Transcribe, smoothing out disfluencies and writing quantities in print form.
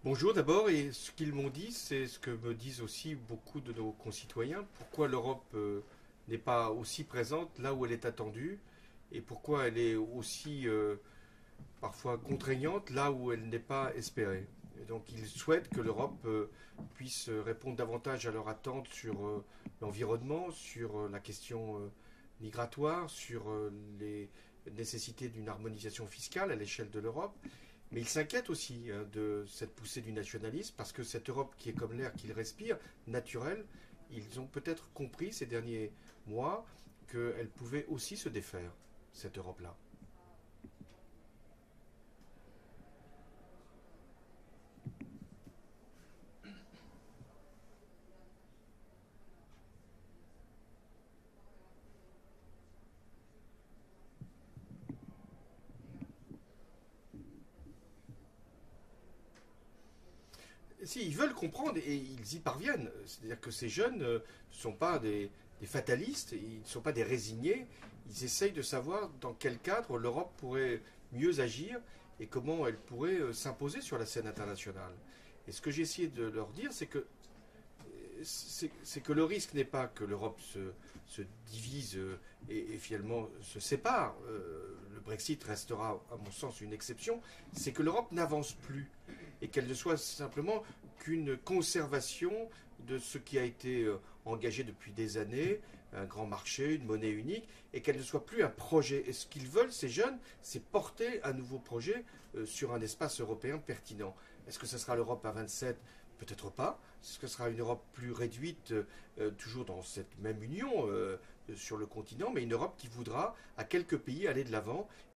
Bonjour d'abord, et ce qu'ils m'ont dit, c'est ce que me disent aussi beaucoup de nos concitoyens. Pourquoi l'Europe n'est pas aussi présente là où elle est attendue et pourquoi elle est aussi parfois contraignante là où elle n'est pas espérée. Et donc ils souhaitent que l'Europe puisse répondre davantage à leurs attentes sur l'environnement, sur la question migratoire, sur les nécessités d'une harmonisation fiscale à l'échelle de l'Europe. Mais ils s'inquiètent aussi de cette poussée du nationalisme parce que cette Europe qui est comme l'air qu'ils respirent, naturelle, ils ont peut-être compris ces derniers mois qu'elle pouvait aussi se défaire, cette Europe-là. Si, ils veulent comprendre et ils y parviennent. C'est-à-dire que ces jeunes ne sont pas des fatalistes, ils ne sont pas des résignés. Ils essayent de savoir dans quel cadre l'Europe pourrait mieux agir et comment elle pourrait s'imposer sur la scène internationale. Et ce que j'ai essayé de leur dire, c'est que le risque n'est pas que l'Europe se divise et finalement se sépare. Le Brexit restera, à mon sens, une exception. C'est que l'Europe n'avance plus et qu'elle ne soit simplement qu'une conservation de ce qui a été engagé depuis des années, un grand marché, une monnaie unique, et qu'elle ne soit plus un projet. Et ce qu'ils veulent, ces jeunes, c'est porter un nouveau projet sur un espace européen pertinent. Est-ce que ce sera l'Europe à 27? Peut-être pas. Est-ce que ce sera une Europe plus réduite, toujours dans cette même union sur le continent, mais une Europe qui voudra à quelques pays aller de l'avant